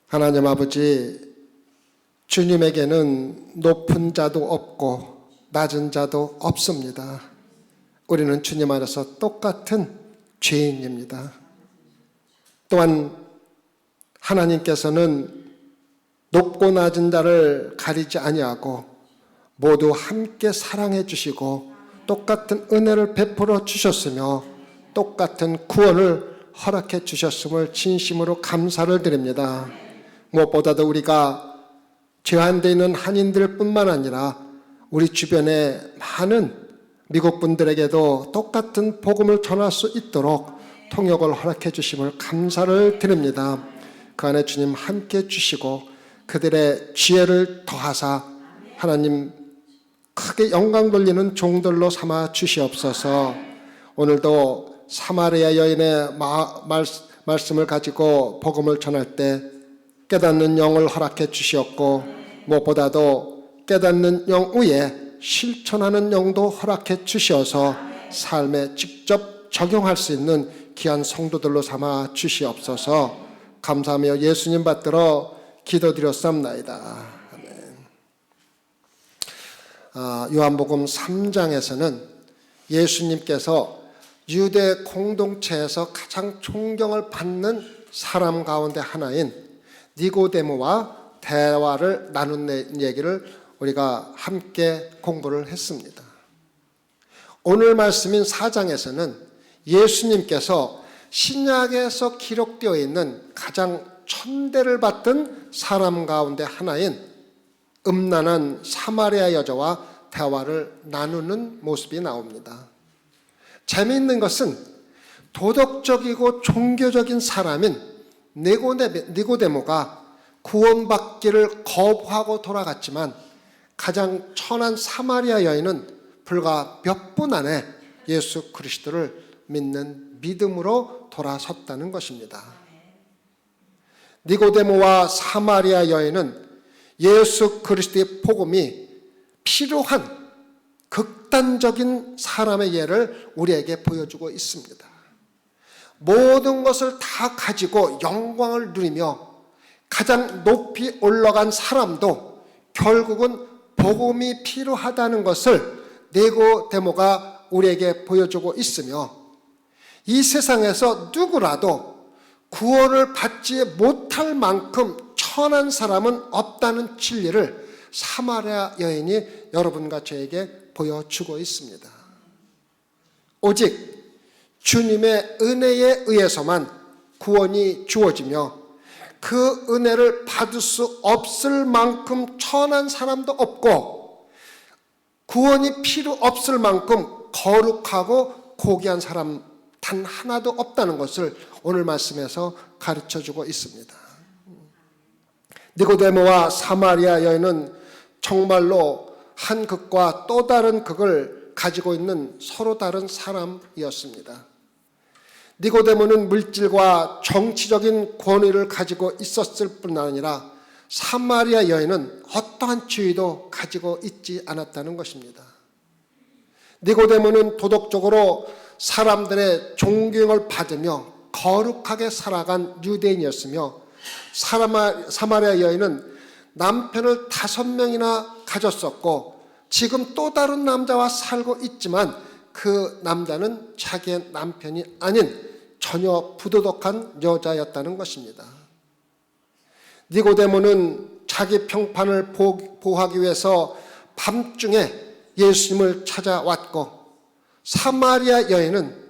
하나님 아버지, 주님에게는 높은 자도 없고 낮은 자도 없습니다. 우리는 주님 안에서 똑같은 죄인입니다. 또한 하나님께서는 높고 낮은 자를 가리지 아니하고 모두 함께 사랑해 주시고 똑같은 은혜를 베풀어 주셨으며 똑같은 구원을 허락해 주셨음을 진심으로 감사를 드립니다. 무엇보다도 우리가 제한되어 있는 한인들 뿐만 아니라 우리 주변의 많은 미국 분들에게도 똑같은 복음을 전할 수 있도록 통역을 허락해 주심을 감사를 드립니다. 그 안에 주님 함께 주시고 그들의 지혜를 더하사 하나님 크게 영광 돌리는 종들로 삼아 주시옵소서. 오늘도 사마리아 여인의 말씀을 가지고 복음을 전할 때 깨닫는 영을 허락해 주시었고 무엇보다도 깨닫는 영 위에 실천하는 영도 허락해 주시어서 삶에 직접 적용할 수 있는 귀한 성도들로 삼아 주시옵소서. 감사하며 예수님 받들어 기도드렸사옵나이다. 아멘. 요한복음 3장에서는 예수님께서 유대 공동체에서 가장 존경을 받는 사람 가운데 하나인 니고데모와 대화를 나눈 얘기를 우리가 함께 공부를 했습니다. 오늘 말씀인 4장에서는 예수님께서 신약에서 기록되어 있는 가장 천대를 받던 사람 가운데 하나인 음란한 사마리아 여자와 대화를 나누는 모습이 나옵니다. 재미있는 것은 도덕적이고 종교적인 사람인 니고데모가 구원받기를 거부하고 돌아갔지만 가장 천한 사마리아 여인은 불과 몇 분 안에 예수 그리스도를 믿는 믿음으로 돌아섰다는 것입니다. 니고데모와 사마리아 여인은 예수 그리스도의 복음이 필요한 극단적인 사람의 예를 우리에게 보여주고 있습니다. 모든 것을 다 가지고 영광을 누리며 가장 높이 올라간 사람도 결국은 복음이 필요하다는 것을 니고데모가 우리에게 보여주고 있으며 이 세상에서 누구라도 구원을 받지 못할 만큼 천한 사람은 없다는 진리를 사마리아 여인이 여러분과 저에게 보여주고 있습니다. 오직 주님의 은혜에 의해서만 구원이 주어지며 그 은혜를 받을 수 없을 만큼 천한 사람도 없고 구원이 필요 없을 만큼 거룩하고 고귀한 사람 단 하나도 없다는 것을 오늘 말씀에서 가르쳐주고 있습니다. 니고데모와 사마리아 여인은 정말로 한 극과 또 다른 극을 가지고 있는 서로 다른 사람이었습니다. 니고데모는 물질과 정치적인 권위를 가지고 있었을 뿐 아니라 사마리아 여인은 어떠한 지위도 가지고 있지 않았다는 것입니다. 니고데모는 도덕적으로 사람들의 존경을 받으며 거룩하게 살아간 유대인이었으며 사마리아 여인은 남편을 5명이나 가졌었고 지금 또 다른 남자와 살고 있지만 그 남자는 자기의 남편이 아닌 전혀 부도덕한 여자였다는 것입니다. 니고데모는 자기 평판을 보호하기 위해서 밤중에 예수님을 찾아왔고 사마리아 여인은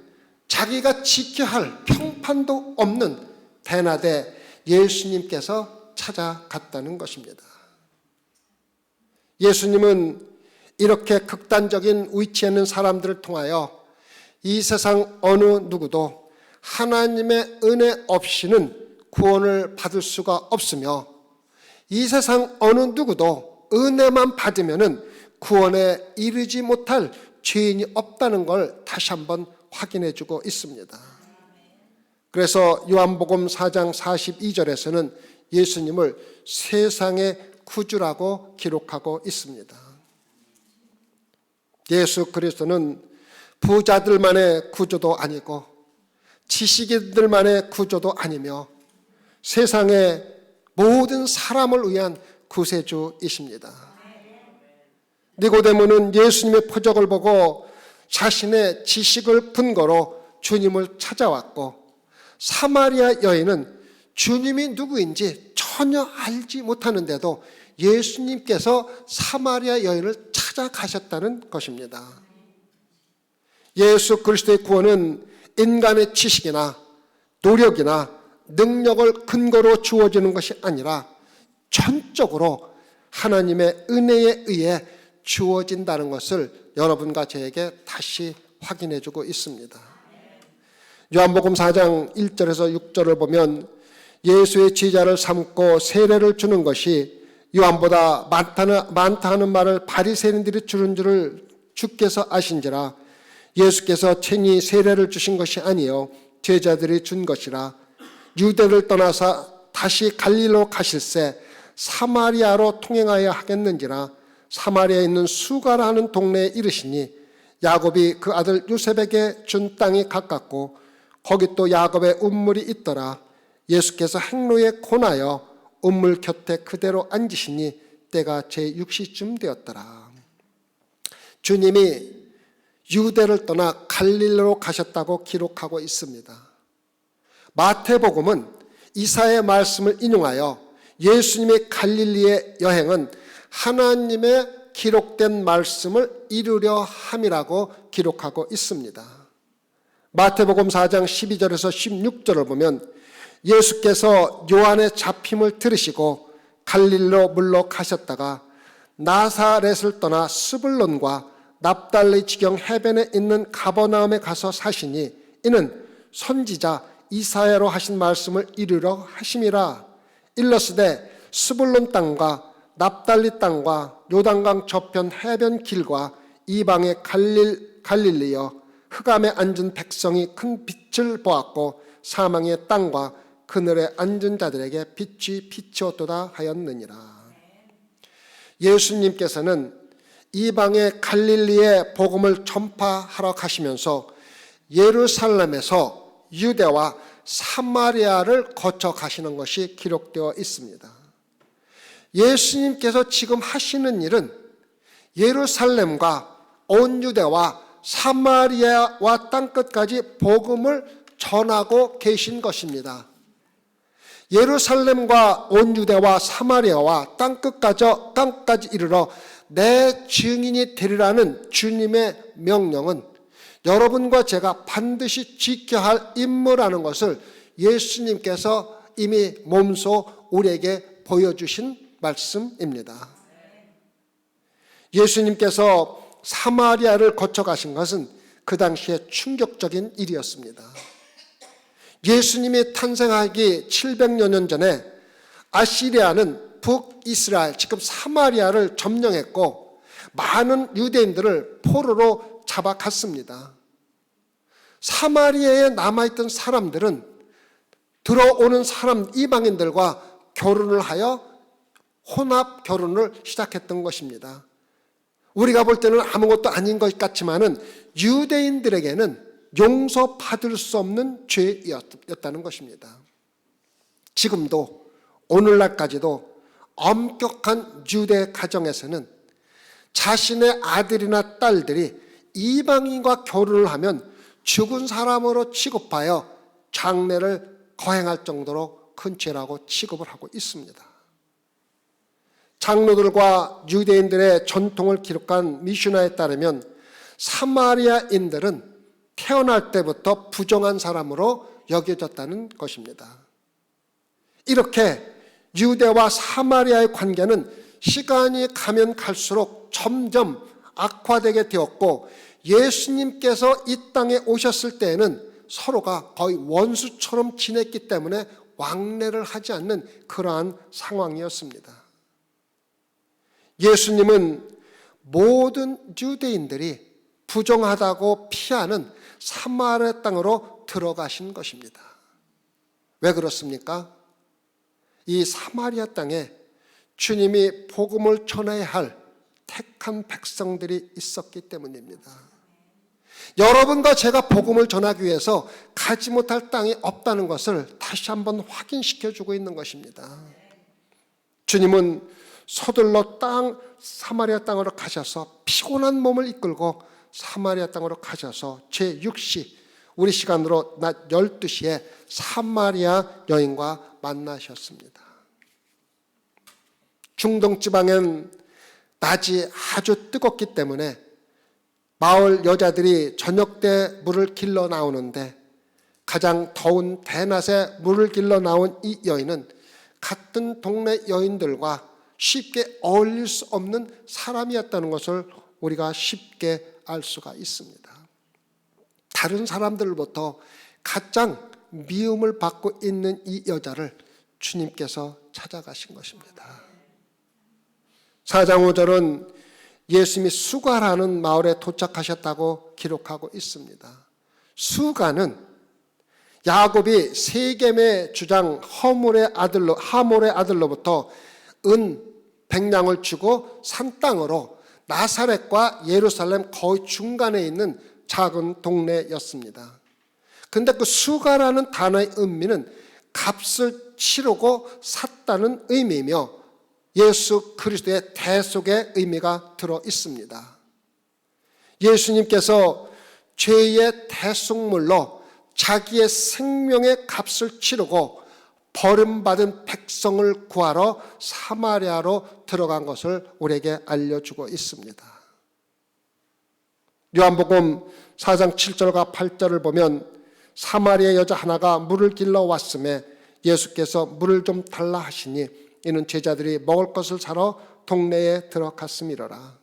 자기가 지켜야 할 평판도 없는 대낮에 예수님께서 찾아갔다는 것입니다. 예수님은 이렇게 극단적인 위치에 있는 사람들을 통하여 이 세상 어느 누구도 하나님의 은혜 없이는 구원을 받을 수가 없으며 이 세상 어느 누구도 은혜만 받으면은 구원에 이르지 못할 죄인이 없다는 걸 다시 한번 확인해 주고 있습니다. 그래서 요한복음 4장 42절에서는 예수님을 세상의 구주라고 기록하고 있습니다. 예수 그리스도는 부자들만의 구주도 아니고 지식인들만의 구주도 아니며 세상의 모든 사람을 위한 구세주이십니다. 니고데모는 예수님의 표적을 보고 자신의 지식을 근거로 주님을 찾아왔고, 사마리아 여인은 주님이 누구인지 전혀 알지 못하는데도 예수님께서 사마리아 여인을 찾아가셨다는 것입니다. 예수 그리스도의 구원은 인간의 지식이나 노력이나 능력을 근거로 주어지는 것이 아니라 전적으로 하나님의 은혜에 의해 주어진다는 것을 여러분과 저에게 다시 확인해 주고 있습니다. 요한복음 4장 1절에서 6절을 보면 예수의 제자를 삼고 세례를 주는 것이 요한보다 많다 하는 말을 바리새인들이 주는 줄을 주께서 아신지라. 예수께서 친히 세례를 주신 것이 아니요 제자들이 준 것이라. 유대를 떠나서 다시 갈릴리로 가실새 사마리아로 통행하여 하겠는지라. 사마리아에 있는 수가라 하는 동네에 이르시니 야곱이 그 아들 요셉에게 준 땅이 가깝고 거기 또 야곱의 운물이 있더라. 예수께서 행로에 고나여 운물 곁에 그대로 앉으시니 때가 제6시쯤 되었더라. 주님이 유대를 떠나 갈릴리로 가셨다고 기록하고 있습니다. 마태복음은 이사야의 말씀을 인용하여 예수님의 갈릴리의 여행은 하나님의 기록된 말씀을 이루려 함이라고 기록하고 있습니다. 마태복음 4장 12절에서 16절을 보면 예수께서 요한의 잡힘을 들으시고 갈릴리로 물러가셨다가 나사렛을 떠나 스불론과 납달리 지경 해변에 있는 가버나움에 가서 사시니 이는 선지자 이사야로 하신 말씀을 이루려 하심이라. 일러스되 스불론 땅과 납달리 땅과 요단강 저편 해변 길과 이방의 갈릴리여 흑암에 앉은 백성이 큰 빛을 보았고 사망의 땅과 그늘에 앉은 자들에게 빛이 비추었도다 하였느니라. 예수님께서는 이방의 갈릴리에 복음을 전파하러 가시면서 예루살렘에서 유대와 사마리아를 거쳐 가시는 것이 기록되어 있습니다. 예수님께서 지금 하시는 일은 예루살렘과 온 유대와 사마리아와 땅끝까지 복음을 전하고 계신 것입니다. 예루살렘과 온 유대와 사마리아와 땅끝까지 이르러 내 증인이 되리라는 주님의 명령은 여러분과 제가 반드시 지켜야 할 임무라는 것을 예수님께서 이미 몸소 우리에게 보여주신 말씀입니다. 예수님께서 사마리아를 거쳐 가신 것은 그 당시에 충격적인 일이었습니다. 예수님이 탄생하기 700여 년 전에 아시리아는 북이스라엘, 지금 사마리아를 점령했고 많은 유대인들을 포로로 잡아갔습니다. 사마리아에 남아있던 사람들은 들어오는 이방인들과 결혼을 하여 혼합 결혼을 시작했던 것입니다. 우리가 볼 때는 아무것도 아닌 것 같지만은 유대인들에게는 용서받을 수 없는 죄였다는 것입니다. 지금도 오늘날까지도 엄격한 유대 가정에서는 자신의 아들이나 딸들이 이방인과 결혼을 하면 죽은 사람으로 취급하여 장례를 거행할 정도로 큰 죄라고 취급을 하고 있습니다. 장로들과 유대인들의 전통을 기록한 미슈나에 따르면 사마리아인들은 태어날 때부터 부정한 사람으로 여겨졌다는 것입니다. 이렇게 유대와 사마리아의 관계는 시간이 가면 갈수록 점점 악화되게 되었고 예수님께서 이 땅에 오셨을 때에는 서로가 거의 원수처럼 지냈기 때문에 왕래를 하지 않는 그러한 상황이었습니다. 예수님은 모든 유대인들이 부정하다고 피하는 사마리아 땅으로 들어가신 것입니다. 왜 그렇습니까? 이 사마리아 땅에 주님이 복음을 전해야 할 택한 백성들이 있었기 때문입니다. 여러분과 제가 복음을 전하기 위해서 가지 못할 땅이 없다는 것을 다시 한번 확인시켜주고 있는 것입니다. 주님은 서둘러 사마리아 땅으로 가셔서 피곤한 몸을 이끌고 사마리아 땅으로 가셔서 제6시, 우리 시간으로 낮 12시에 사마리아 여인과 만나셨습니다. 중동 지방엔 낮이 아주 뜨겁기 때문에 마을 여자들이 저녁 때 물을 길러 나오는데, 가장 더운 대낮에 물을 길러 나온 이 여인은 같은 동네 여인들과 쉽게 어울릴 수 없는 사람이었다는 것을 우리가 쉽게 알 수가 있습니다. 다른 사람들로부터 가장 미움을 받고 있는 이 여자를 주님께서 찾아가신 것입니다. 4장 5절은 예수님이 수가라는 마을에 도착하셨다고 기록하고 있습니다. 수가는 야곱이 세겜의 주장 하몰의 아들로부터 은 100냥을 주고 산 땅으로 나사렛과 예루살렘 거의 중간에 있는 작은 동네였습니다. 근데 그 수가라는 단어의 의미는 값을 치르고 샀다는 의미이며 예수 그리스도의 대속의 의미가 들어 있습니다. 예수님께서 죄의 대속물로 자기의 생명의 값을 치르고 버림받은 백성을 구하러 사마리아로 들어간 것을 우리에게 알려주고 있습니다. 요한복음 4장 7절과 8절을 보면 사마리아 여자 하나가 물을 길러 왔음에 예수께서 물을 좀 달라 하시니 이는 제자들이 먹을 것을 사러 동네에 들어갔음이로라.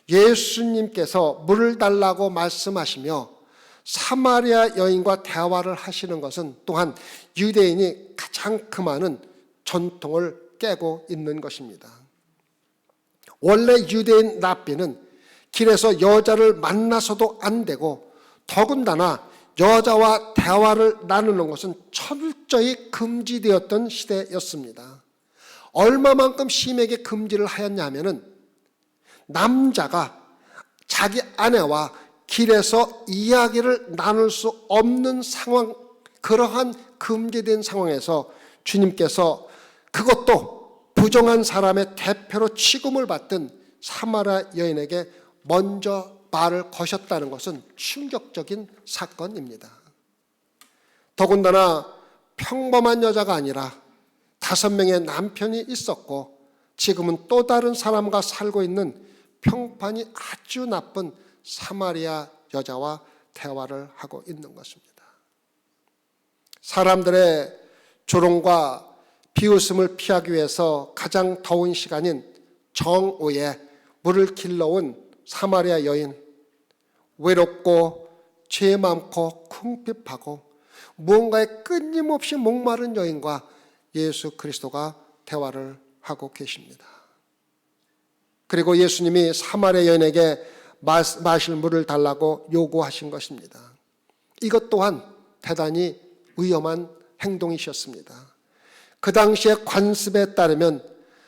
예수님께서 물을 달라고 말씀하시며 사마리아 여인과 대화를 하시는 것은 또한 유대인이 가장 많은 전통을 깨고 있는 것입니다. 원래 유대인 랍비는 길에서 여자를 만나서도 안 되고 더군다나 여자와 대화를 나누는 것은 철저히 금지되었던 시대였습니다. 얼마만큼 심하게 금지를 하였냐면은 남자가 자기 아내와 길에서 이야기를 나눌 수 없는 상황, 그러한 금지된 상황에서 주님께서 그것도 부정한 사람의 대표로 취급을 받던 사마리아 여인에게 먼저 말을 거셨다는 것은 충격적인 사건입니다. 더군다나 평범한 여자가 아니라 5명의 남편이 있었고 지금은 또 다른 사람과 살고 있는 평판이 아주 나쁜 사마리아 여자와 대화를 하고 있는 것입니다. 사람들의 조롱과 비웃음을 피하기 위해서 가장 더운 시간인 정오에 물을 길러온 사마리아 여인, 외롭고 죄 많고 궁핍하고 무언가에 끊임없이 목마른 여인과 예수 그리스도가 대화를 하고 계십니다. 그리고 예수님이 사마리아 여인에게 마실 물을 달라고 요구하신 것입니다. 이것 또한 대단히 위험한 행동이셨습니다. 그 당시의 관습에 따르면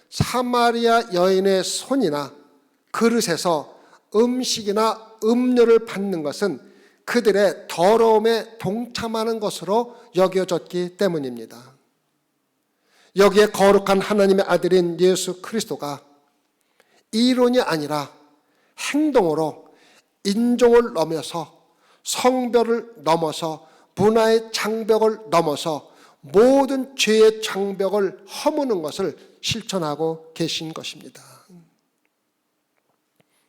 사마리아 여인의 손이나 그릇에서 음식이나 음료를 받는 것은 그들의 더러움에 동참하는 것으로 여겨졌기 때문입니다. 여기에 거룩한 하나님의 아들인 예수 그리스도가 이론이 아니라 행동으로 인종을 넘어서 성별을 넘어서 문화의 장벽을 넘어서 모든 죄의 장벽을 허무는 것을 실천하고 계신 것입니다.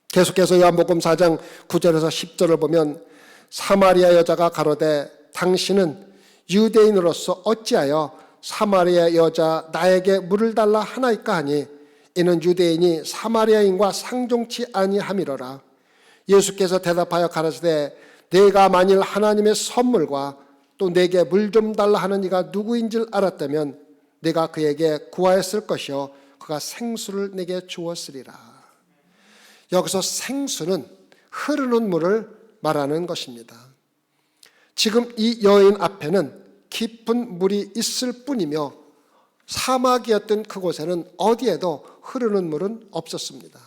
계속해서 요한복음 4장 9절에서 10절을 보면 사마리아 여자가 가로되 당신은 유대인으로서 어찌하여 사마리아 여자 나에게 물을 달라 하나이까 하니 이는 유대인이 사마리아인과 상종치 아니함이로라. 예수께서 대답하여 가라사대 내가 만일 하나님의 선물과 또 내게 물 좀 달라 하는 이가 누구인 줄 알았다면 내가 그에게 구하였을 것이요 그가 생수를 내게 주었으리라. 여기서 생수는 흐르는 물을 말하는 것입니다. 지금 이 여인 앞에는 깊은 물이 있을 뿐이며 사막이었던 그곳에는 어디에도 흐르는 물은 없었습니다.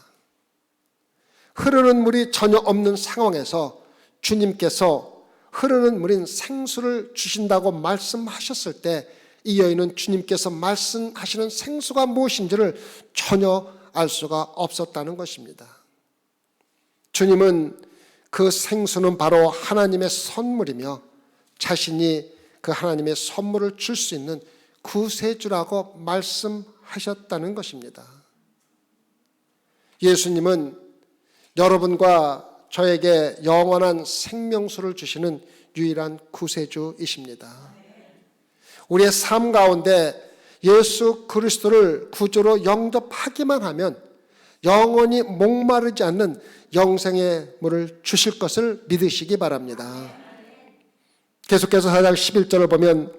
흐르는 물이 전혀 없는 상황에서 주님께서 흐르는 물인 생수를 주신다고 말씀하셨을 때 이 여인은 주님께서 말씀하시는 생수가 무엇인지를 전혀 알 수가 없었다는 것입니다. 주님은 그 생수는 바로 하나님의 선물이며 자신이 그 하나님의 선물을 줄 수 있는 구세주라고 말씀하셨다는 것입니다. 예수님은 여러분과 저에게 영원한 생명수를 주시는 유일한 구세주이십니다. 우리의 삶 가운데 예수 그리스도를 구주로 영접하기만 하면 영원히 목마르지 않는 영생의 물을 주실 것을 믿으시기 바랍니다. 계속해서 4장 11절을 보면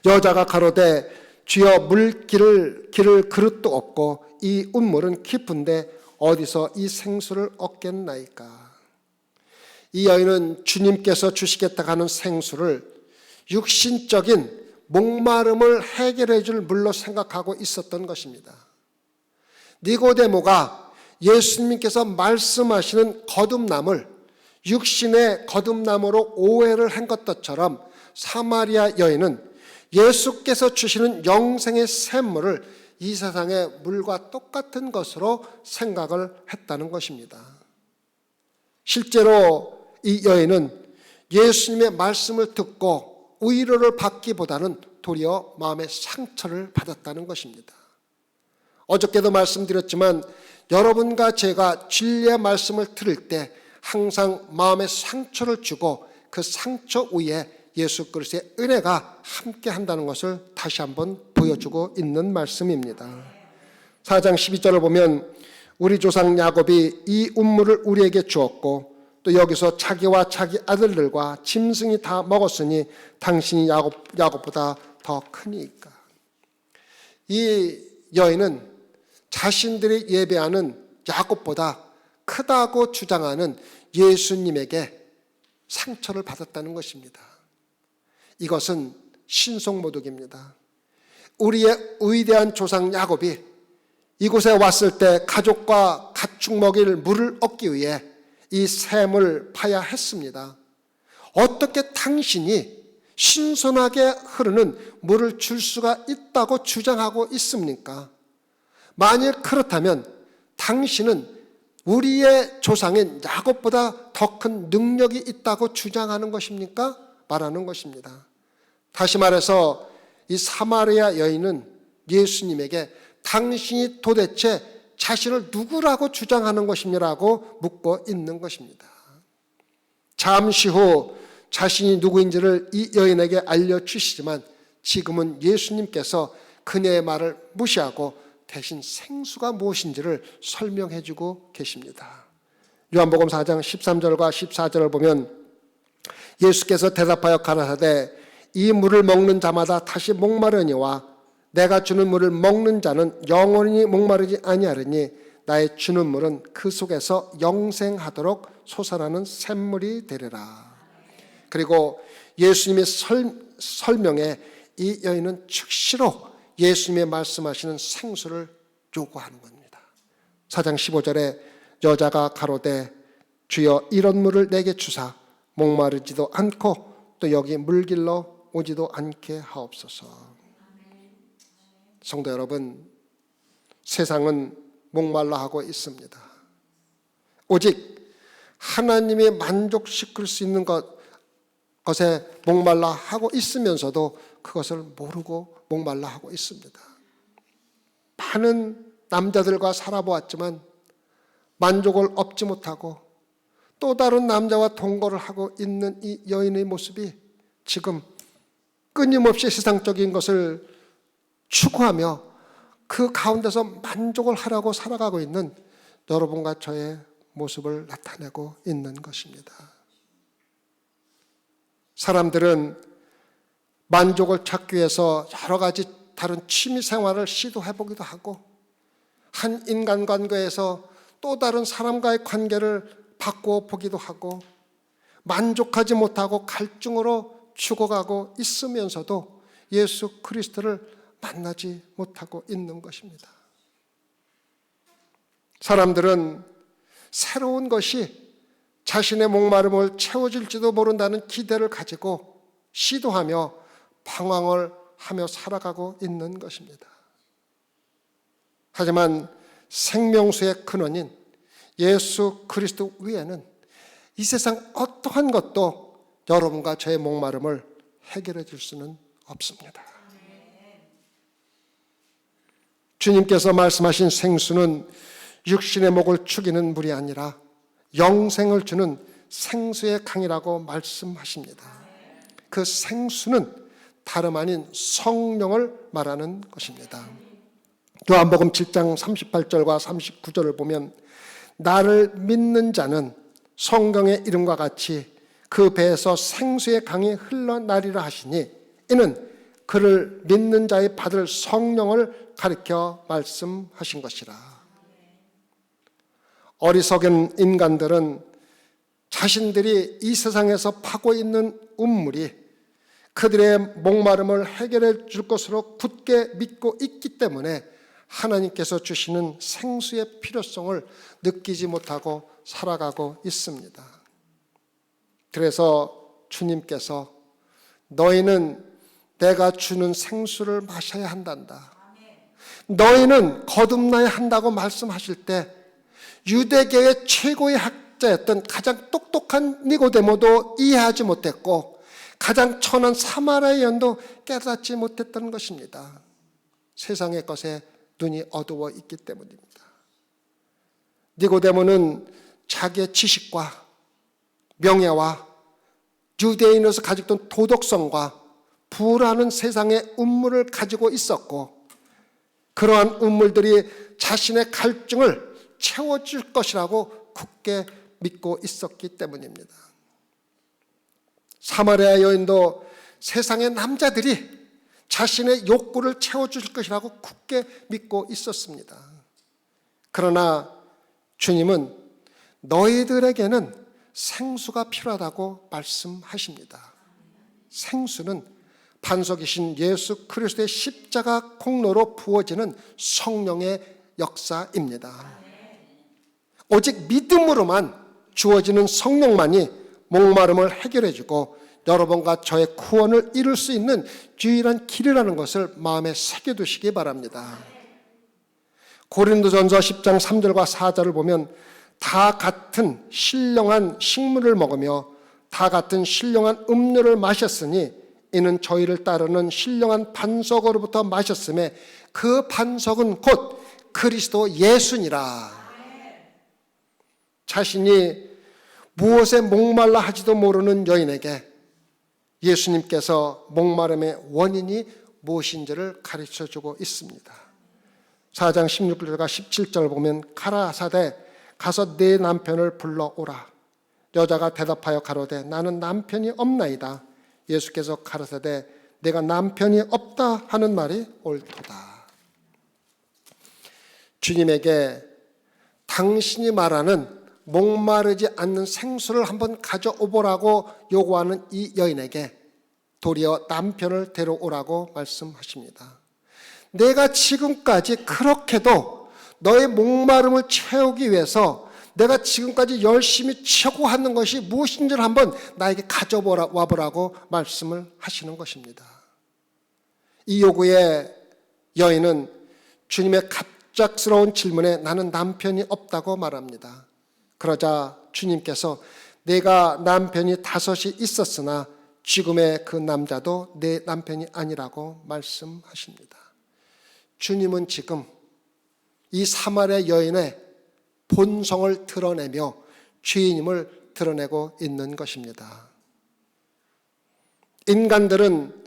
여자가 가로되 주여 물길을 그릇도 없고 이 운물은 깊은데 어디서 이 생수를 얻겠나이까. 이 여인은 주님께서 주시겠다 하는 생수를 육신적인 목마름을 해결해 줄 물로 생각하고 있었던 것입니다. 니고데모가 예수님께서 말씀하시는 거듭남을 육신의 거듭남으로 오해를 한 것처럼 사마리아 여인은 예수께서 주시는 영생의 샘물을 이 세상의 물과 똑같은 것으로 생각을 했다는 것입니다. 실제로 이 여인은 예수님의 말씀을 듣고 위로를 받기보다는 도리어 마음의 상처를 받았다는 것입니다. 어저께도 말씀드렸지만 여러분과 제가 진리의 말씀을 들을 때 항상 마음의 상처를 주고 그 상처 위에 예수 그리스도의 은혜가 함께 한다는 것을 다시 한번 보여주고 있는 말씀입니다. 4장 12절을 보면 우리 조상 야곱이 이 운물을 우리에게 주었고 또 여기서 자기와 자기 아들들과 짐승이 다 먹었으니 당신이 야곱보다 더 크니까. 이 여인은 자신들이 예배하는 야곱보다 크다고 주장하는 예수님에게 상처를 받았다는 것입니다. 이것은 신속모독입니다. 우리의 위대한 조상 야곱이 이곳에 왔을 때 가족과 가축 먹일 물을 얻기 위해 이 샘을 파야 했습니다. 어떻게 당신이 신선하게 흐르는 물을 줄 수가 있다고 주장하고 있습니까? 만일 그렇다면 당신은 우리의 조상인 야곱보다 더 큰 능력이 있다고 주장하는 것입니까? 말하는 것입니다. 다시 말해서 이 사마리아 여인은 예수님에게 당신이 도대체 자신을 누구라고 주장하는 것이냐라고 묻고 있는 것입니다. 잠시 후 자신이 누구인지를 이 여인에게 알려주시지만 지금은 예수님께서 그녀의 말을 무시하고 대신 생수가 무엇인지를 설명해 주고 계십니다. 요한복음 4장 13절과 14절을 보면 예수께서 대답하여 가라사대 이 물을 먹는 자마다 다시 목마르니와 내가 주는 물을 먹는 자는 영원히 목마르지 아니하리니 나의 주는 물은 그 속에서 영생하도록 솟아나는 샘물이 되리라. 그리고 예수님의 설명에 이 여인은 즉시로 예수님의 말씀하시는 생수를 요구하는 겁니다. 4장 15절에 여자가 가로되 주여 이런 물을 내게 주사 목마르지도 않고 또 여기 물길로 오지도 않게 하옵소서. 성도 여러분, 세상은 목말라 하고 있습니다. 오직 하나님이 만족시킬 수 있는 것에 목말라 하고 있으면서도 그것을 모르고 목말라 하고 있습니다. 많은 남자들과 살아보았지만 만족을 얻지 못하고 또 다른 남자와 동거를 하고 있는 이 여인의 모습이 지금 끊임없이 세상적인 것을 추구하며 그 가운데서 만족을 하려고 살아가고 있는 여러분과 저의 모습을 나타내고 있는 것입니다. 사람들은 만족을 찾기 위해서 여러 가지 다른 취미 생활을 시도해 보기도 하고 한 인간관계에서 또 다른 사람과의 관계를 바꾸어 보기도 하고 만족하지 못하고 갈증으로 죽어가고 있으면서도 예수 그리스도를 만나지 못하고 있는 것입니다. 사람들은 새로운 것이 자신의 목마름을 채워줄지도 모른다는 기대를 가지고 시도하며 방황을 하며 살아가고 있는 것입니다. 하지만 생명수의 근원인 예수 그리스도 외에는 이 세상 어떠한 것도 여러분과 저의 목마름을 해결해 줄 수는 없습니다. 주님께서 말씀하신 생수는 육신의 목을 축이는 물이 아니라 영생을 주는 생수의 강이라고 말씀하십니다. 그 생수는 다름 아닌 성령을 말하는 것입니다. 요한복음 7장 38절과 39절을 보면 나를 믿는 자는 성경의 이름과 같이 그 배에서 생수의 강이 흘러나리라 하시니 이는 그를 믿는 자의 받을 성령을 가리켜 말씀하신 것이라. 어리석은 인간들은 자신들이 이 세상에서 파고 있는 운물이 그들의 목마름을 해결해 줄 것으로 굳게 믿고 있기 때문에 하나님께서 주시는 생수의 필요성을 느끼지 못하고 살아가고 있습니다. 그래서 주님께서 너희는 내가 주는 생수를 마셔야 한단다. 너희는 거듭나야 한다고 말씀하실 때 유대계의 최고의 학자였던 가장 똑똑한 니고데모도 이해하지 못했고 가장 천한 사마리아 여인도 깨닫지 못했던 것입니다. 세상의 것에 눈이 어두워 있기 때문입니다. 니고데모는 자기의 지식과 명예와 유대인으로서 가지고 있던 도덕성과 부라는 세상의 운물을 가지고 있었고 그러한 운물들이 자신의 갈증을 채워줄 것이라고 굳게 믿고 있었기 때문입니다. 사마리아 여인도 세상의 남자들이 자신의 욕구를 채워줄 것이라고 굳게 믿고 있었습니다. 그러나 주님은 너희들에게는 생수가 필요하다고 말씀하십니다. 생수는 반석이신 예수 그리스도의 십자가 공로로 부어지는 성령의 역사입니다. 오직 믿음으로만 주어지는 성령만이 목마름을 해결해주고 여러분과 저의 구원을 이룰 수 있는 유일한 길이라는 것을 마음에 새겨두시기 바랍니다. 고린도전서 10장 3절과 4절을 보면 다 같은 신령한 식물을 먹으며 다 같은 신령한 음료를 마셨으니 이는 저희를 따르는 신령한 반석으로부터 마셨음에 그 반석은 곧 그리스도 예수니라. 자신이 무엇에 목말라 하지도 모르는 여인에게 예수님께서 목마름의 원인이 무엇인지를 가르쳐주고 있습니다. 4장 16절과 17절을 보면 가라사대 가서 네 남편을 불러오라. 여자가 대답하여 가로되 나는 남편이 없나이다. 예수께서 가라사대 내가 남편이 없다 하는 말이 옳도다. 주님에게 당신이 말하는 목마르지 않는 생수를 한번 가져오보라고 요구하는 이 여인에게 도리어 남편을 데려오라고 말씀하십니다. 내가 지금까지 그렇게도 너의 목마름을 채우기 위해서 내가 지금까지 열심히 채워하는 것이 무엇인지를 한번 나에게 가져와보라고 말씀을 하시는 것입니다. 이 요구에 여인은 주님의 갑작스러운 질문에 나는 남편이 없다고 말합니다. 그러자 주님께서 내가 남편이 5이 있었으나 지금의 그 남자도 내 남편이 아니라고 말씀하십니다. 주님은 지금 이 사마리아 여인의 본성을 드러내며 죄인임을 드러내고 있는 것입니다. 인간들은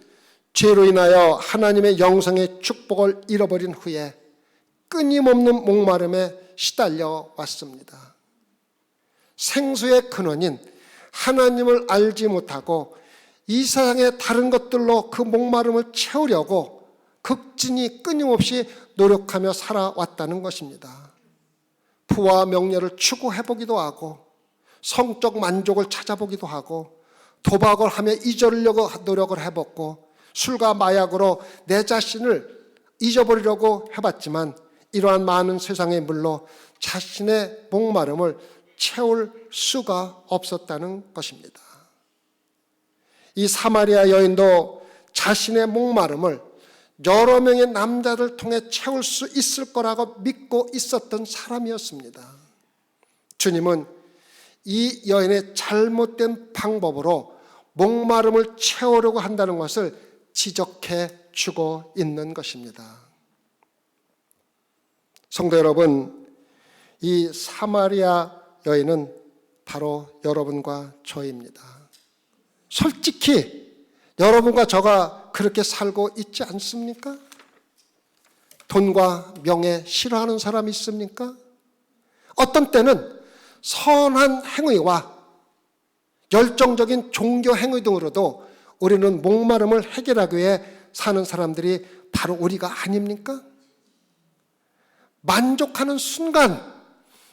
죄로 인하여 하나님의 영성의 축복을 잃어버린 후에 끊임없는 목마름에 시달려 왔습니다. 생수의 근원인 하나님을 알지 못하고 이 세상의 다른 것들로 그 목마름을 채우려고 극진히 끊임없이 노력하며 살아왔다는 것입니다. 부와 명예를 추구해보기도 하고 성적 만족을 찾아보기도 하고 도박을 하며 잊으려고 노력을 해봤고 술과 마약으로 내 자신을 잊어버리려고 해봤지만 이러한 많은 세상의 물로 자신의 목마름을 채울 수가 없었다는 것입니다. 이 사마리아 여인도 자신의 목마름을 여러 명의 남자를 통해 채울 수 있을 거라고 믿고 있었던 사람이었습니다. 주님은 이 여인의 잘못된 방법으로 목마름을 채우려고 한다는 것을 지적해 주고 있는 것입니다. 성도 여러분, 이 사마리아 여인은 바로 여러분과 저입니다. 솔직히 여러분과 저가 그렇게 살고 있지 않습니까? 돈과 명예 싫어하는 사람 있습니까? 어떤 때는 선한 행위와 열정적인 종교 행위 등으로도 우리는 목마름을 해결하기 위해 사는 사람들이 바로 우리가 아닙니까? 만족하는 순간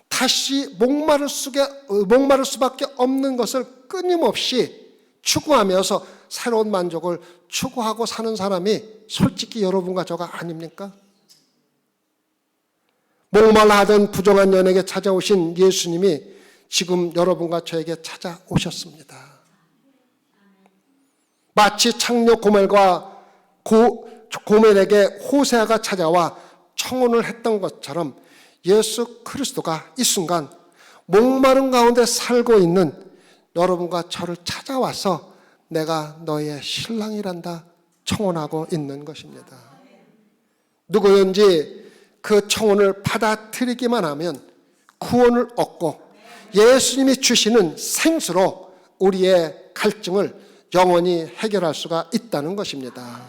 다시 목마를 수밖에 없는 것을 끊임없이 추구하면서 새로운 만족을 추구하고 사는 사람이 솔직히 여러분과 저가 아닙니까? 목말라 하던 부정한 연예에게 찾아오신 예수님이 지금 여러분과 저에게 찾아오셨습니다. 마치 창녀 고멜과 고멜에게 호세아가 찾아와 청혼을 했던 것처럼 예수 그리스도가 이 순간 목마른 가운데 살고 있는 여러분과 저를 찾아와서 내가 너의 신랑이란다 청혼하고 있는 것입니다. 누구든지 그 청혼을 받아들이기만 하면 구원을 얻고 예수님이 주시는 생수로 우리의 갈증을 영원히 해결할 수가 있다는 것입니다.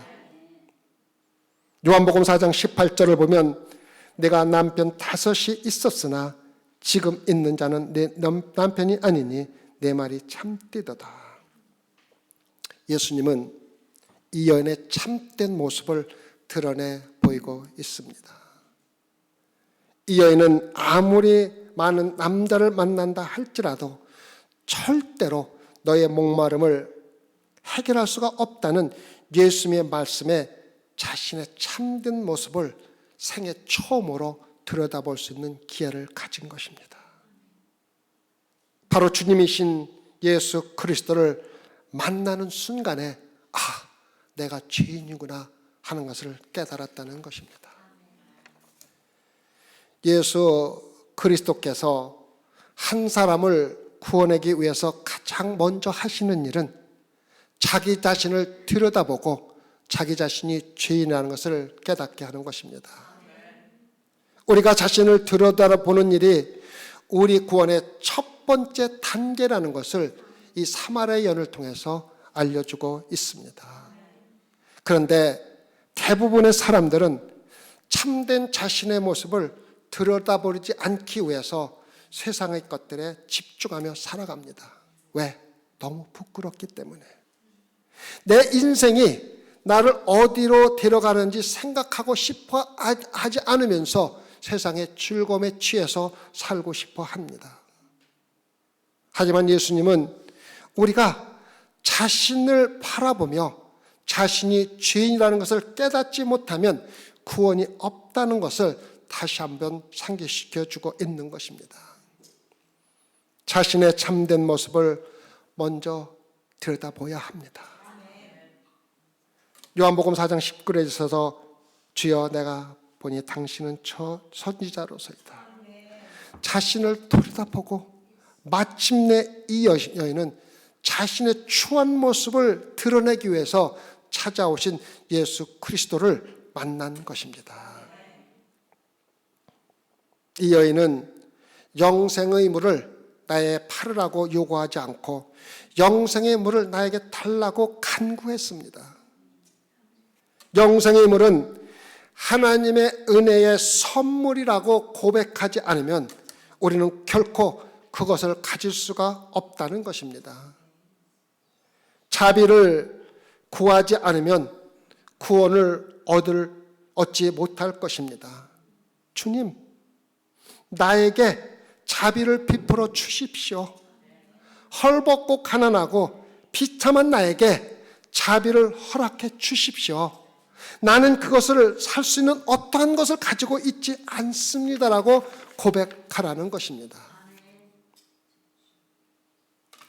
요한복음 4장 18절을 보면 내가 남편 5이 있었으나 지금 있는 자는 내 남편이 아니니 내 말이 참되도다. 예수님은 이 여인의 참된 모습을 드러내 보이고 있습니다. 이 여인은 아무리 많은 남자를 만난다 할지라도 절대로 너의 목마름을 해결할 수가 없다는 예수님의 말씀에 자신의 참된 모습을 생애 처음으로 들여다볼 수 있는 기회를 가진 것입니다. 바로 주님이신 예수 그리스도를 만나는 순간에 내가 죄인이구나 하는 것을 깨달았다는 것입니다. 예수 그리스도께서 한 사람을 구원하기 위해서 가장 먼저 하시는 일은 자기 자신을 들여다보고 자기 자신이 죄인이라는 것을 깨닫게 하는 것입니다. 우리가 자신을 들여다보는 일이 우리 구원의 첫 번째 단계라는 것을 이 사마리아 여인을 통해서 알려주고 있습니다. 그런데 대부분의 사람들은 참된 자신의 모습을 들여다보지 않기 위해서 세상의 것들에 집중하며 살아갑니다. 왜? 너무 부끄럽기 때문에. 내 인생이 나를 어디로 데려가는지 생각하고 싶어 하지 않으면서 세상의 즐거움에 취해서 살고 싶어 합니다. 하지만 예수님은 우리가 자신을 바라보며 자신이 죄인이라는 것을 깨닫지 못하면 구원이 없다는 것을 다시 한번 상기시켜주고 있는 것입니다. 자신의 참된 모습을 먼저 들여다봐야 합니다. 요한복음 4장 19절에 있어서 주여 내가 보니 당신은 선지자로서이다. 자신을 들여다보고 마침내 이 여인은 자신의 추한 모습을 드러내기 위해서 찾아오신 예수 그리스도를 만난 것입니다. 이 여인은 영생의 물을 나의 팔으라고 요구하지 않고 영생의 물을 나에게 달라고 간구했습니다. 영생의 물은 하나님의 은혜의 선물이라고 고백하지 않으면 우리는 결코 그것을 가질 수가 없다는 것입니다. 자비를 구하지 않으면 구원을 얻지 못할 것입니다. 주님, 나에게 자비를 베풀어 주십시오. 헐벗고 가난하고 비참한 나에게 자비를 허락해 주십시오. 나는 그것을 살 수 있는 어떠한 것을 가지고 있지 않습니다라고 고백하라는 것입니다.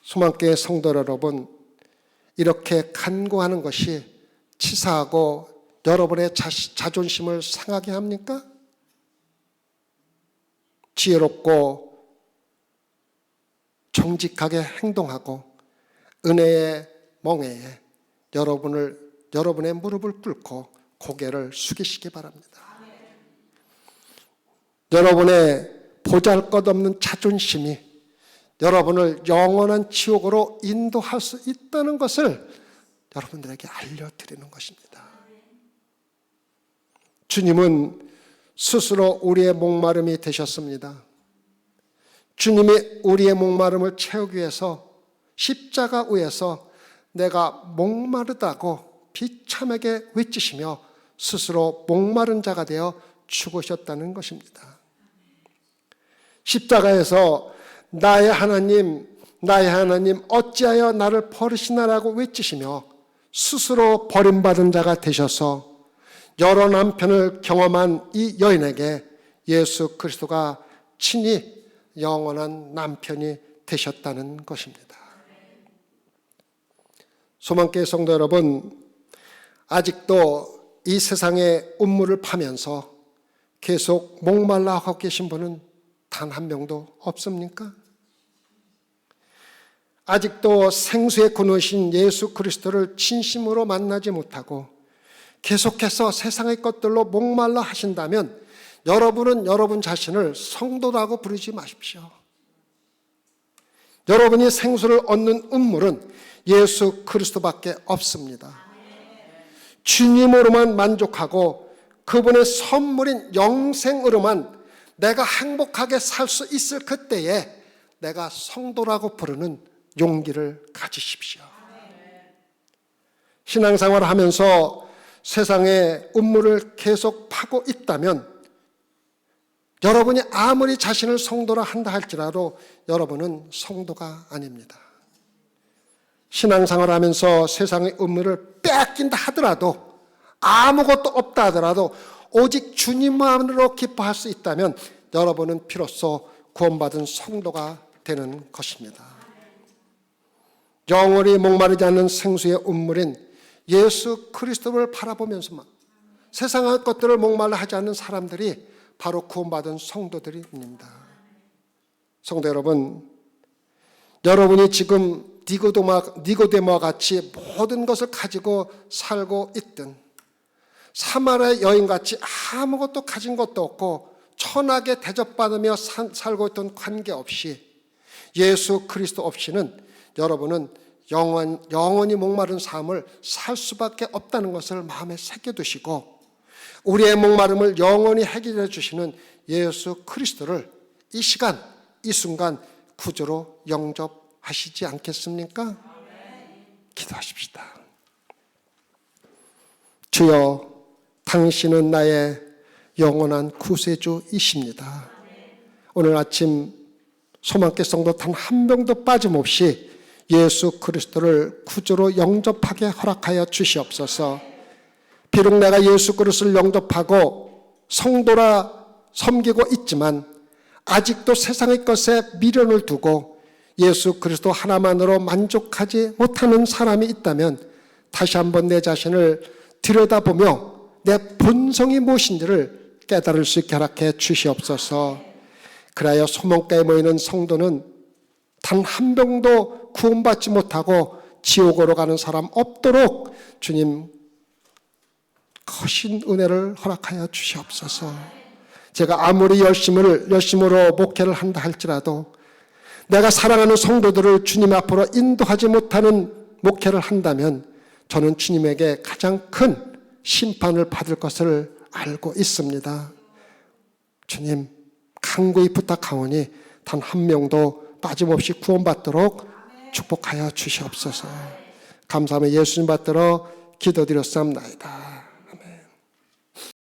소망교회 성도 여러분, 이렇게 간구하는 것이 치사하고 여러분의 자존심을 상하게 합니까? 지혜롭고 정직하게 행동하고 은혜의 멍에에 여러분의 무릎을 꿇고 고개를 숙이시기 바랍니다. 여러분의 보잘것없는 자존심이 여러분을 영원한 지옥으로 인도할 수 있다는 것을 여러분들에게 알려드리는 것입니다. 주님은 스스로 우리의 목마름이 되셨습니다. 주님이 우리의 목마름을 채우기 위해서 십자가 위에서 내가 목마르다고 비참하게 외치시며 스스로 목마른 자가 되어 죽으셨다는 것입니다. 십자가에서 나의 하나님 어찌하여 나를 버리시나라고 외치시며 스스로 버림받은 자가 되셔서 여러 남편을 경험한 이 여인에게 예수 그리스도가 친히 영원한 남편이 되셨다는 것입니다. 소망교회 성도 여러분, 아직도 이 세상의 운물을 파면서 계속 목말라 하고 계신 분은 단 한 명도 없습니까? 아직도 생수의 근원이신 예수 그리스도를 진심으로 만나지 못하고 계속해서 세상의 것들로 목말라 하신다면 여러분은 여러분 자신을 성도라고 부르지 마십시오. 여러분이 생수를 얻는 운물은 예수 그리스도밖에 없습니다. 주님으로만 만족하고 그분의 선물인 영생으로만 내가 행복하게 살 수 있을 그때에 내가 성도라고 부르는 용기를 가지십시오. 신앙생활을 하면서 세상의 운물을 계속 파고 있다면 여러분이 아무리 자신을 성도라 한다 할지라도 여러분은 성도가 아닙니다. 신앙생활을 하면서 세상의 운물을 빼앗긴다 하더라도 아무것도 없다 하더라도 오직 주님만으로 기뻐할 수 있다면 여러분은 비로소 구원받은 성도가 되는 것입니다. 영원히 목마르지 않는 생수의 운물인 예수 그리스도를 바라보면서만 세상의 것들을 목말라 하지 않는 사람들이 바로 구원받은 성도들입니다. 성도 여러분, 여러분이 지금 니고데모와 같이 모든 것을 가지고 살고 있든 사마리아 여인같이 아무것도 가진 것도 없고 천하게 대접받으며 살고 있던 관계없이 예수 그리스도 없이는 여러분은 영원히 목마른 삶을 살 수밖에 없다는 것을 마음에 새겨두시고 우리의 목마름을 영원히 해결해 주시는 예수 그리스도를 이 시간 이 순간 구주로 영접하시지 않겠습니까? 기도하십시다. 주여, 당신은 나의 영원한 구세주이십니다. 오늘 아침 소망교회 성도 단 한 명도 빠짐없이 예수 그리스도를 구주로 영접하게 허락하여 주시옵소서. 비록 내가 예수 그리스도를 영접하고 성도라 섬기고 있지만 아직도 세상의 것에 미련을 두고 예수 그리스도 하나만으로 만족하지 못하는 사람이 있다면 다시 한번 내 자신을 들여다보며 내 본성이 무엇인지를 깨달을 수 있게 허락해 주시옵소서. 그래야 소망가에 모이는 성도는 단 한 명도 구원받지 못하고 지옥으로 가는 사람 없도록 주님 크신 은혜를 허락하여 주시옵소서. 제가 아무리 열심으로 목회를 한다 할지라도 내가 사랑하는 성도들을 주님 앞으로 인도하지 못하는 목회를 한다면 저는 주님에게 가장 큰 심판을 받을 것을 알고 있습니다. 주님, 간구히 부탁하오니 단 한 명도 빠짐없이 구원받도록 축복하여 주시옵소서. 감사하며 예수님 받들어 기도드렸사옵나이다.